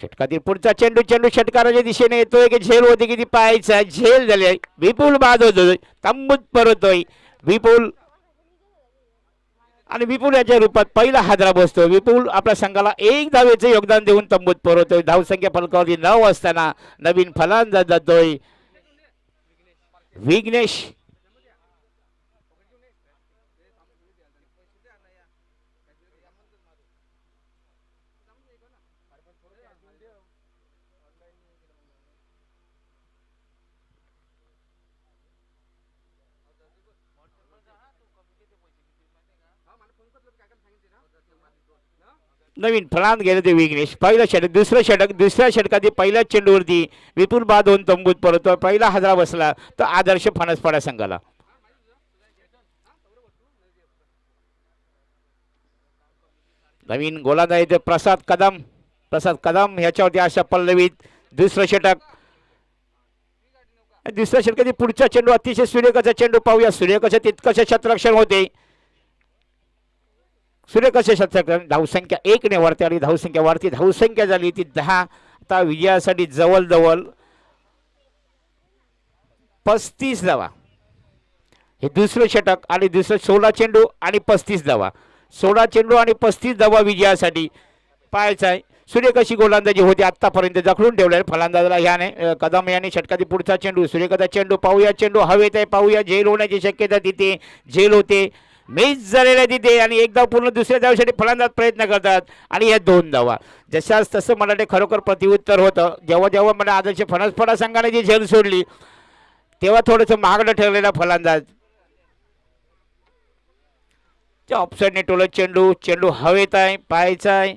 षटकातील पुढचा चेंडू षटकाराच्या दिशेने येतोय की झेल होते किती पाहायचा. झेल झाले, विपुल बाद होतोय, तंबूत परतोय विपुल आणि विपुल याच्या रूपात पहिला हादरा बसतो. विपुल आपल्या संघाला एक धावेचे योगदान देऊन तंबूत परतोय. धावसंख्या फलकावरती 9 असताना नवीन फलंदाज जातोय विघ्नेश. नवीन फलांद गेले ते विघ्नेश. पहिलं षटक, दुसऱ्या षटकातील पहिल्याच चेंडूवरती विपुल बाद होऊन तंबूत परततो. पहिला हादरा बसला तर आदर्श फणसपाडा संघाला. नवीन गोलंदाज येते प्रसाद कदम ह्याच्यावरती आशा पल्लवीत. दुसरं षटकातील पुढचा चेंडू अतिशय सुरेखाचा चेंडू पाहूया. सुरेखाचं तितकंसं क्षेत्ररक्षण होते. सूर्यकसे शतक. धावसंख्या 1 ने वरती आली. धावसंख्या झाली ती 10. आता विजयासाठी जवळ 35 धावा. हे दुसरं षटक आणि दुसरं 16 चेंडू आणि 35 धावा. 16 चेंडू आणि 35 धावा विजयासाठी पाहायचा आहे. सूर्यकशी गोलंदाजी होती आतापर्यंत जखडून ठेवले फलंदाजाला याने कदम याने. षटकातील पुढचा चेंडू सूर्यकचा चेंडू पाहूया. चेंडू हवेत आहे पाहूया. झेल होण्याची शक्यता तिथे. झेल होते, मिस झालेल्या तिथे आणि एक धाव पूर्ण. दुसऱ्या धावेसाठी फलंदाज प्रयत्न करतात आणि या 2 धावा. जशाच तसं मला ते खरोखर प्रतिउत्तर होतं. जेव्हा मला आदर्श फणसपाडा संघाने जी झेल सोडली तेव्हा थोडंसं महागडं ठरलेला फलंदाज ऑफसाईडने टोलत चेंडू हवेत आहे पाहायचा आहे.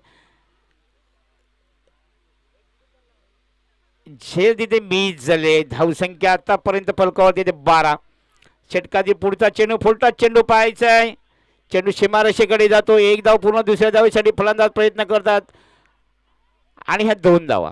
झेल तिथे मिस झाले. धावसंख्या आतापर्यंत फलकावर तिथे 12. षटकातील पुढचा चेंडू पाहायचा आहे. चेंडू सीमारेषेकडे जातो. एक धाव पूर्ण. दुसऱ्या धावेसाठी फलंदाज प्रयत्न करतात आणि ह्या 2 धावा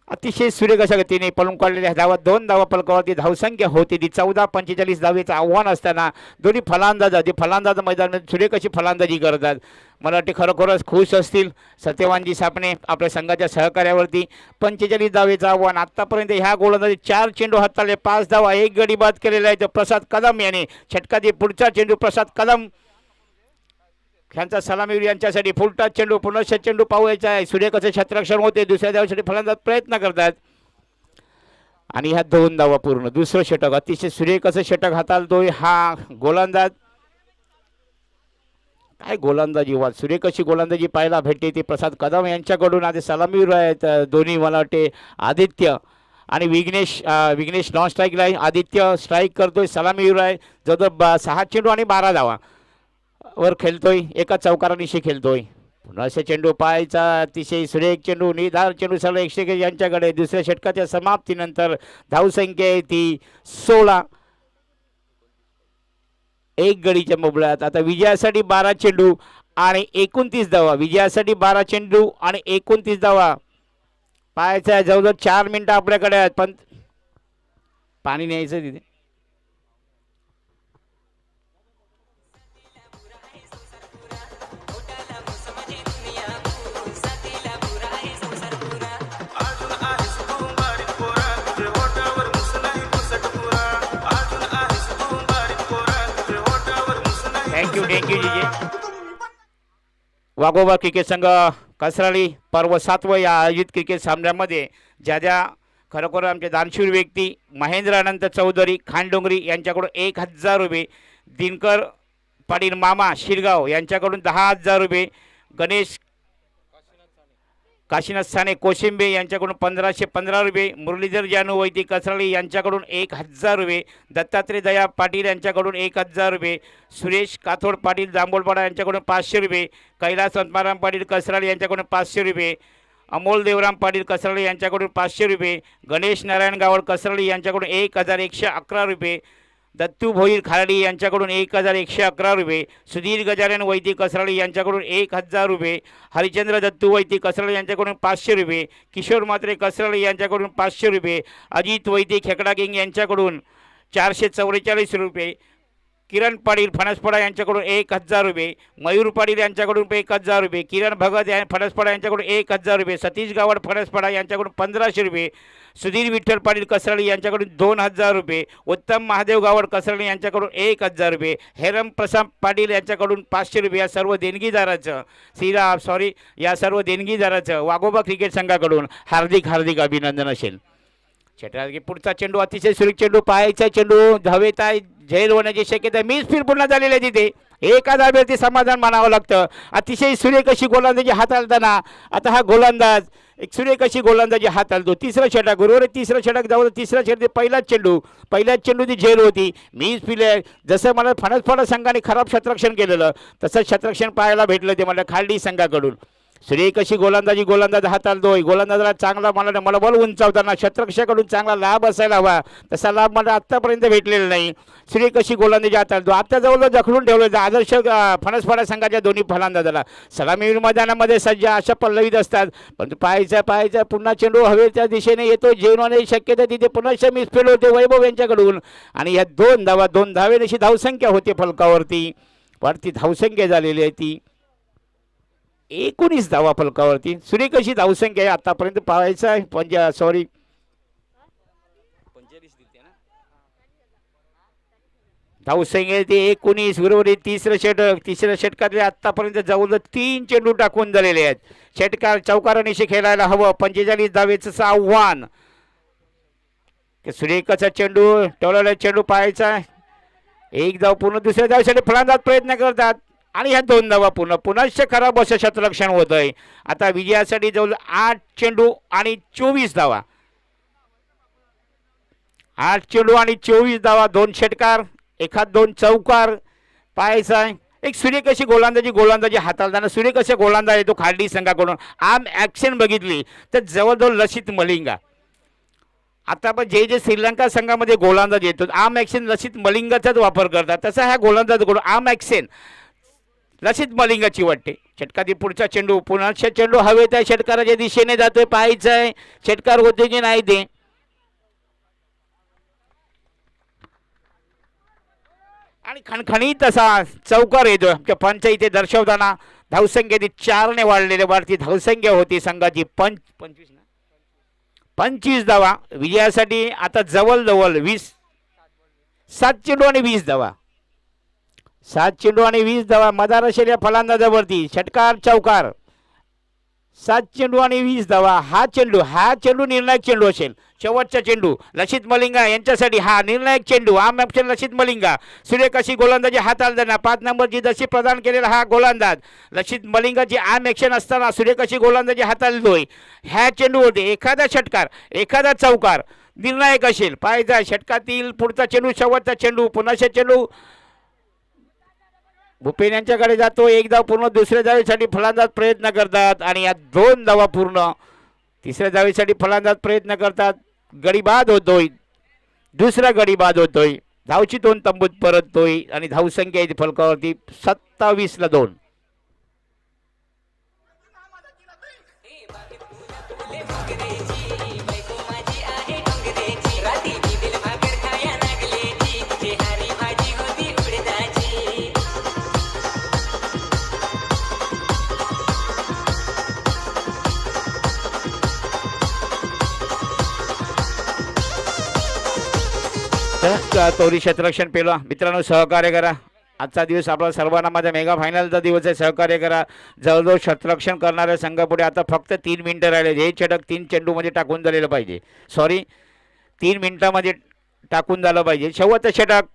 अतिशय सुरेख अशा गतीने पळून काढलेल्या धावा. 2 धावा फलकावरती. धावसंख्या होती ती 14-45 धावेचं आव्हान असताना दोन्ही फलंदाज मैदानात सुरेख अशी फलंदाजी करतात. मला वाटते खरोखरच खुश असतील सत्यवानजी सापणे आपल्या संघाच्या सहकार्यावरती. 45 धावेचं आव्हान. आतापर्यंत ह्या गोलंदाजी 4 चेंडू हाताळले, 5 धावा, 1 गडी बाद केलेला आहे. प्रसाद कदम याने. षटकातील पुढचा चेंडू प्रसाद कदम ह्यांचा सलामीवीर यांच्यासाठी. फुलटा चेंडू पुनश्च चेंडू पाहायचा आहे. सूर्यकचे क्षेत्ररक्षण होते. दुसऱ्या धावेसाठी फलंदाज प्रयत्न करतात आणि ह्या 2 धावा पूर्ण. दुसरं षटक अतिशय सूर्यकचं षटक हाताळतोय हा गोलंदाज. काय गोलंदाजी वा सूर्यकशी गोलंदाजी पाहायला भेटते ती प्रसाद कदम यांच्याकडून. आधी सलामीवीर आहेत दोन्ही. मला वाटते आदित्य आणि विघ्नेश नॉन स्ट्राईकला आहे. आदित्य स्ट्राईक करतोय. सलामीवीर आहे. जवळ 6 चेंडू आणि 12 धावा वर खेळतोय. एका चौकारानिशी खेळतोय. पुन्हा असे चेंडू पाहायचा. अतिशय सुरेख चेंडू. निधार चेंडू सर्व 100 यांच्याकडे. दुसऱ्या षटकाच्या समाप्तीनंतर धावसंख्या आहे ती 16. 1 गडीच्या मोबळ्यात. आता विजयासाठी 12 चेंडू आणि 29 धावा. विजयासाठी 12 चेंडू आणि 29 धावा पाहायचा आहे. जवळजवळ 4 मिनिटं आपल्याकडे आहेत. पण पाणी न्यायचं तिथे. थँक्यू जीजे. वाघोबा क्रिकेट संघ कसराळी पर्व 7वं या आयोजित क्रिकेट सामन्यामध्ये ज्या खरोखर आमचे दानशूर व्यक्ती महेंद्र अनंत चौधरी खानडोंगरी यांच्याकडून 1000 रुपये. दिनकर पाटील मामा शिरगाव यांच्याकडून 10,000 रुपये. गणेश काशीनाथ साने कोशिंबे यांच्याकडून 1515 रुपये, मुरलीधर जानू वैती कसराळी यांच्याकडून 1000 रुपये, दत्तात्रय दया पाटील यांच्याकडून 1000 रुपये, सुरेश काथोड पाटील जांभोळपाडा यांच्याकडून 500 रुपये, कैलास पद्माराम पाटील कसराळी यांच्याकडून 500 रुपये, अमोल देवराम पाटील कसराळी यांच्याकडून 500 रुपये, गणेश नारायण गावड कसराळी यांच्याकडून 1111 रुपये, दत्तू भोईर खारडी यांच्याकडून 1111 रुपये, सुधीर गजानन वैती कसराळी यांच्याकडून 1000 रुपये, हरिचंद्र दत्तू वैती कसराळी यांच्याकडून 500 रुपये, किशोर म्हात्रे कसराळी यांच्याकडून 500 रुपये, अजित वैती खेकडा किंग यांच्याकडून 444 रुपये, किरण पाटील फणसपडा यांच्याकडून 1000 रुपये, मयूर पाटील यांच्याकडून 1000 रुपये, किरण भगत फणसपडा यांच्याकडून 1000 रुपये, सतीश गावड फणसपडा यांच्याकडून 1500 रुपये, सुधीर विठ्ठल पाटील कसराळी यांच्याकडून 2000 रुपये, उत्तम महादेव गावड कसराळी यांच्याकडून 1000 रुपये, हेरम प्रसाद पाटील यांच्याकडून 500 रुपये. या सर्व देणगीदाराचं या सर्व देणगीदाराचं वाघोबा क्रिकेट संघाकडून हार्दिक हार्दिक अभिनंदन असेल. छेटाळगी पुढचा चेंडू अतिशय सुरेख चेंडू, पाहायचा चेंडू धावेत आहे, झैल होण्याची शक्यता, मिस फील्ड पूर्ण झालेली आहे तिथे. एका धाब्यावरती समाधान मानावं लागतं. अतिशय सुरेख अशी गोलंदाजी हाताळताना आता हा गोलंदाज एक सुरेख अशी गोलंदाजी हाताळतो. तिसरा षटक बरोबर, तिसरा षटक जाऊ, तिसरा षटक पहिल्याच चेंडू ती झेल होती, मिस फील्ड. जसं मला फणसफळ संघाने खराब क्षेत्ररक्षण केलेलं तसं क्षेत्ररक्षण पाहायला भेटलं ते मला खालडी संघाकडून. सुरेख अशी गोलंदाज हाताळतोय. गोलंदाजाला चांगला मला बॉल उंचावताना क्षेत्ररक्षकाकडून चांगला लाभ असायला हवा, तसा लाभ मला आत्तापर्यंत भेटलेला नाही. सुरेख अशी गोलंदाजी हाताळतो. आता जवळ जखडून ठेवलं आदर्श फणसपाडा संघाच्या दोन्ही फलंदाजाला. सलामीवीर मैदानामध्ये सज्ज अशा पल्लवीत असतात, पण पाहायचा पुन्हा चेंडू हवेच्या दिशेने येतो, जेवणाची शक्यता तिथे पुन्हा मिसफील्ड होते वैभव यांच्याकडून. आणि या दोन धावेने अशी धावसंख्या होते फलकावरती. वरती धावसंख्या झालेली आहे ती 19 धावा फलकावरती. सुरेख अशी धावसंख्या आहे आतापर्यंत पाहायचा आहे. धावसंख्या ती 19 बरोबर. तिसऱ्या षटकातले आतापर्यंत जवळ 3 चेंडू टाकून झालेले आहेत. षटकार चौकारानिशी खेळायला हवं. 45 धावेचं आव्हान. सुरेखाचा चेंडू टोळलेला चेंडू पाहायचा. एक धाव पूर्ण, दुसऱ्या धावेसाठी फलंदाज प्रयत्न करतात आणि ह्या 2 धावा पुनश्च खराब असं क्षेत्ररक्षण होत आहे. आता विजयासाठी जवळ 8 चेंडू आणि 24 धावा. 8 चेंडू आणि 24 धावा, 2 षटकार, 1-2 चौकार पाहायचा. एक सुरेख अशी गोलंदाजी हाताळताना सुरेख असे गोलंदाज येतो खालडी संघाकडून. आम ॲक्शन बघितली तर जवळजवळ लसित मलिंगा. आता पण जे श्रीलंका संघामध्ये गोलंदाज येतो आम ॲक्शन लसित मलिंगाचाच वापर करतात, तसा ह्या गोलंदाज आम ॲक्शन लसित मलिंगाची वाटते. षटकातील पुढचा चेंडू, पुन्हा चेंडू हवेत आहे, षटकाराच्या दिशेने जातोय, पाहायचं आहे षटकार होते की नाही ते. आणि खणखणीत असा चौकार येतोय. आमच्या पंच इथे दर्शवताना धावसंख्या ती 4 ने वाढलेली वाढती धावसंख्या होती संघाची 25 धावा. विजयासाठी आता जवळ 7 चेंडू आणि 20 धावा. 7 चेंडू आणि 20 धावा मदार असेल या फलंदाजावरती. षटकार चौकार, 7 चेंडू आणि 20 धावा. हा चेंडू निर्णायक चेंडू असेल. शेवटचा चेंडू लसित मलिंगा यांच्यासाठी हा निर्णायक चेंडू. आम ॲक्शन लसित मलिंगा. सुरेख अशी गोलंदाजी हाताळताना 5 नंबरची जशी प्रदान केलेला हा गोलंदाज लसित मलिंगाची आम ॲक्शन असताना सुरेख अशी गोलंदाजी हाताळतोय. ह्या चेंडूवरती एखादा षटकार, एखादा चौकार निर्णायक असेल. पाहायचा षटकातील पुढचा चेंडू, शेवटचा चेंडू, पुन्हा चेंडू भूपेन यांच्याकडे जातो. 1 धाव पूर्ण, दुसऱ्या धावेसाठी फलंदाज प्रयत्न करतात आणि या 2 धावा पूर्ण. तिसऱ्या धावेसाठी फलंदाज प्रयत्न करतात. गडी बाद होतोय, दुसरा गडी बाद होतोय. धावची 2 तंबूत परततोय आणि धावसंख्या आहे फलकावरती 27-2. तोरी क्षेत्ररक्षण पेला मित्रांनो, सहकार्य करा. आजचा दिवस आपला सर्वांना माझ्या मेगा फायनलचा दिवस आहे. सहकार्य करा. जवळजवळ क्षेत्ररक्षण करणाऱ्या संघापुढे आता फक्त 3 मिनिटं राहिले. हे षटक 3 चेंडूमध्ये टाकून झालेलं पाहिजे. 3 मिनिटामध्ये टाकून झालं पाहिजे. शेवटचं षटक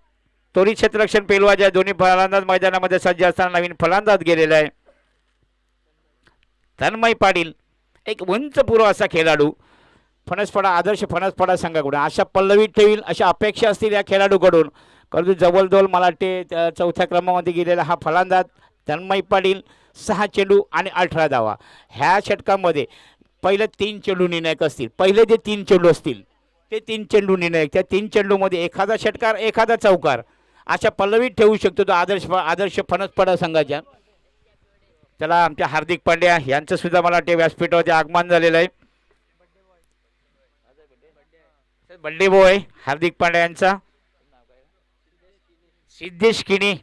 तोरी क्षेत्ररक्षण पेलवाच्या दोन्ही फलंदाज मैदानामध्ये सज्ज असताना नवीन फलंदाज गेलेला आहे तन्मय पाटील. एक उंचपुरा असा खेळाडू फणसपडा आदर्श फणसपडा संघाकडून अशा पल्लवीत ठेवील अशा अपेक्षा असतील या खेळाडूकडून. परंतु जवळजवळ मला वाटते चौथ्या क्रमांकामध्ये गेलेला हा फलंदाज तन्मय पाटील 6 चेंडू आणि 18 धावा. ह्या षटकामध्ये पहिले 3 चेंडू निर्णायक असतील. पहिले जे 3 चेंडू असतील ते 3 चेंडू निर्णायक. त्या 3 चेंडूमध्ये एखादा षटकार एखादा चौकार अशा पल्लवीत ठेवू शकतो तो आदर्श फणसपडा संघाच्या. त्याला आमच्या हार्दिक पांड्या यांचं सुद्धा मला वाटते व्यासपीठावरती आगमन झालेलं आहे. बड्डे बॉय हार्दिक पांड्या यांचा. सिद्धेश किणी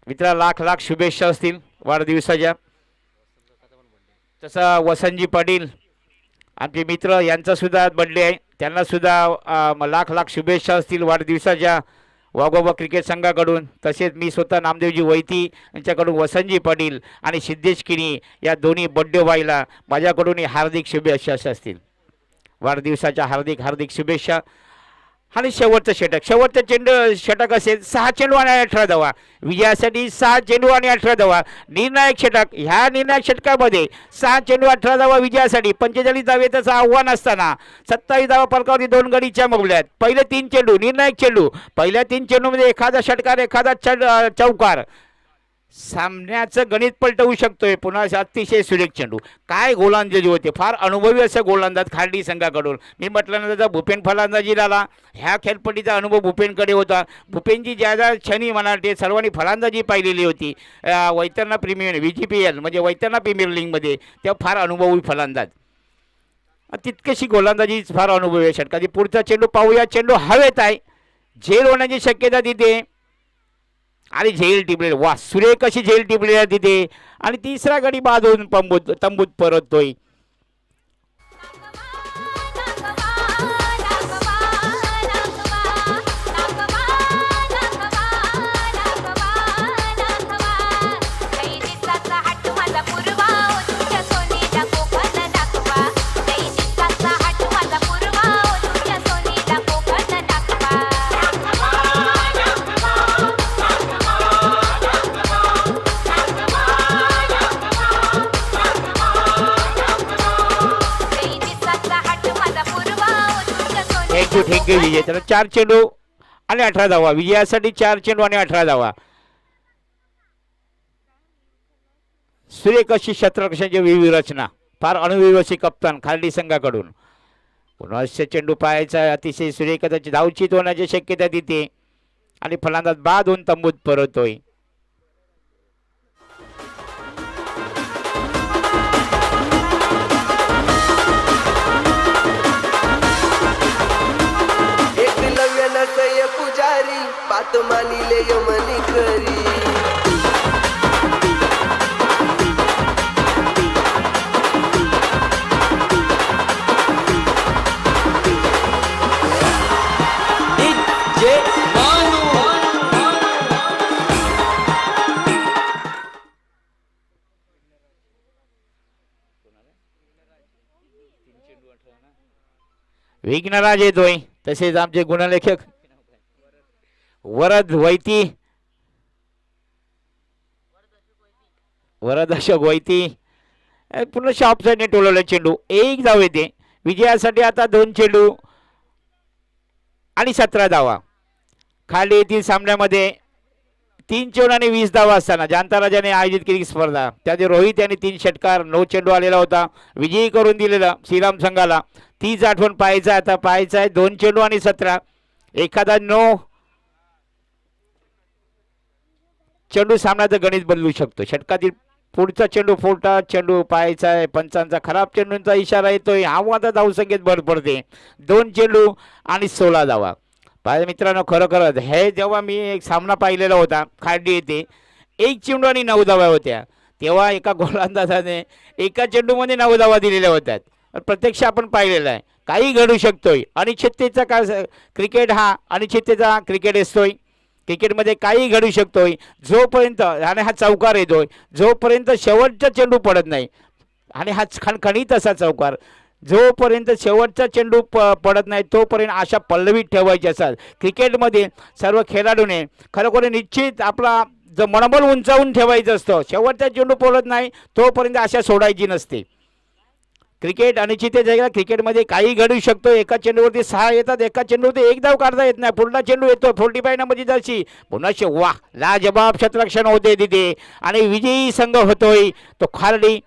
मित्रा लाख लाख शुभेच्छा असतील वाढदिवसाच्या. तसा वसंतजी पाटील आमचे मित्र यांचा सुद्धा बड्डे आहे. त्यांना सुद्धा लाख लाख शुभेच्छा असतील वाढदिवसाच्या वाघोबा क्रिकेट संघाकडून. तसेच मी स्वतः नामदेवजी वैती यांच्याकडून वसंतजी पाटील आणि सिद्धेश किणी या दोन्ही बड्डे बॉयला माझ्याकडून हार्दिक शुभेच्छा असतील. वाढदिवसाच्या हार्दिक हार्दिक शुभेच्छा. आणि शेवटचं षटक असेल 6 चेंडू आणि 18 धावा. विजयासाठी 6 चेंडू आणि 18 धावा निर्णायक षटक. ह्या निर्णायक षटकामध्ये 6 चेंडू 18 धावा विजयासाठी 45 धावेचं आव्हान असताना 27 धावा फलकावरती 2 गडीच्या मोबल्यात. पहिले 3 चेंडू निर्णायक चेंडू. पहिल्या 3 चेंडूमध्ये एखादा षटकार एखादा चौकार सामन्याचं गणित पलटवू शकतोय. पुन्हा अतिशय सुरेख चेंडू. काय गोलंदाजी होते. फार अनुभवी असं गोलंदाज खार्डी संघाकडून. मी म्हटल्यानंतर भूपेन फलंदाजीला आला. ह्या खेळपट्टीचा अनुभव भूपेनकडे होता. भूपेनची ज्या क्षणी मला वाटते सर्वांनी फलंदाजी पाहिलेली होती वैतरणा प्रीमियर VGPL म्हणजे वैतरणा प्रीमियर लीगमध्ये तेव्हा फार अनुभवी फलंदाज. तितकीशी गोलंदाजी फार अनुभवी आहे षटकाची. पुढचा चेंडू पाहूया. चेंडू हवेत आहे. झेल होण्याची शक्यता तिथे आणि झेल टिपले. वा सुरेख अशी झेल टिपलेला तिथे. आणि तिसरा गडी बाजून तंबूत परततोय. थँक्यू विजय. तर 4 चेंडू आणि 18 धावा विजयासाठी. 4 चेंडू आणि 18 धावा. सुरेख अशी क्षेत्ररक्षणाची विविध रचना. फार अनुभवी अशी कप्तान खार्डी संघाकडून. पुन्हा चेंडू पाहायचा अतिशय सुरेख त्याची धावचीत होण्याची शक्यता तिथे. आणि फलंदाज बाद होऊन तंबूत परततोय. पुजारी बात मानिले यमनी खरी. विघ्नराज येतोय. तसेच आमचे गुणलेखक वरद अशोक वैती पुन्हा शॉप साईडने टोलवलं चेंडू. 1 धाव येते विजयासाठी. आता 2 चेंडू आणि 17 धावा. खाली येथील सामन्यामध्ये 3 चेंडू आणि 20 धावा असताना जांताराजाने आयोजित केली स्पर्धा. त्यामध्ये रोहित यांनी 3 षटकार 9 चेंडू आलेला होता. विजयी करून दिलेला श्रीराम संघाला. तीच आठवण पाहायचा. आता पाहायचा आहे 2 चेंडू आणि 17 एखादा 9 चेंडू सामन्याचं गणित बदलू शकतो. षटकातील पुढचा चेंडू फोटा चेंडू पाहायचा आहे. पंचांचा खराब चेंडूंचा इशारा येतोय. आव्हानात धावसंख्येत भर पडते. 2 चेंडू आणि 16 धावा. पाहिजे मित्रांनो खरोखरच हे जेव्हा मी एक सामना पाहिलेला होता खार्डी येथे 1 चेंडू आणि 9 धावा होत्या तेव्हा एका गोलंदाजाने एका चेंडूमध्ये 9 धावा दिलेल्या होत्या. प्रत्यक्ष आपण पाहिलेलं आहे. काही घडू शकतोय. अनिश्चिततेचा का क्रिकेट हा अनिश्चिततेचा क्रिकेट असतोय. क्रिकेटमध्ये काही घडू शकतोय. जोपर्यंत आणि हा चौकार येतोय जोपर्यंत शेवटचा चेंडू पडत नाही आणि हा खणखणीत असा चौकार जोपर्यंत शेवटचा चेंडू पडत नाही तोपर्यंत अशा पल्लवीत ठेवायची असतात. क्रिकेटमध्ये सर्व खेळाडूने खरोखर निश्चित आपला मनोबल उंचावून ठेवायचं असतं. शेवटचा चेंडू पोलत नाही तोपर्यंत अशा सोडायची नसते. क्रिकेट अनिश्चित जगाला क्रिकेटमध्ये काही घडू शकतो. एका चेंडूवरती 6 येतात, एका चेंडूवरती एक धाव काढता येत नाही. पुढला चेंडू येतो 45 नंबरची जर्सी पुन्हा वा लाजबाब शतरक्षण होते तिथे आणि विजयी संघ होतोय तो खारडी.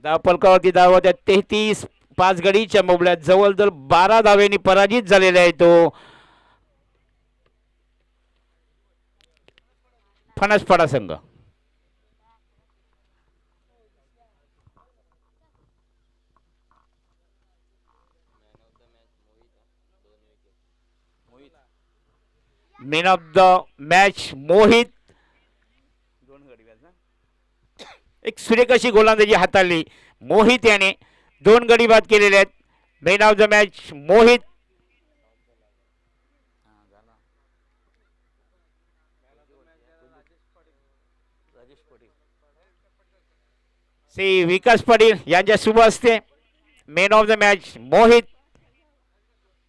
धावफलकावरती धाव होत्या 33. 5 गडीच्या मोबल्यात जवळजवळ 12 धावेंनी पराजित झालेला आहे तो फणसपाडा संघ. Man of the match Mohit. एक सुरेख अशी गोलंदाजी हाताळली मोहित याने. 2 गडी बाद केलेले आहेत. Man of the match Mohit. Shri Vikas Patil यांच्या शुभ हस्ते man of the match Mohit.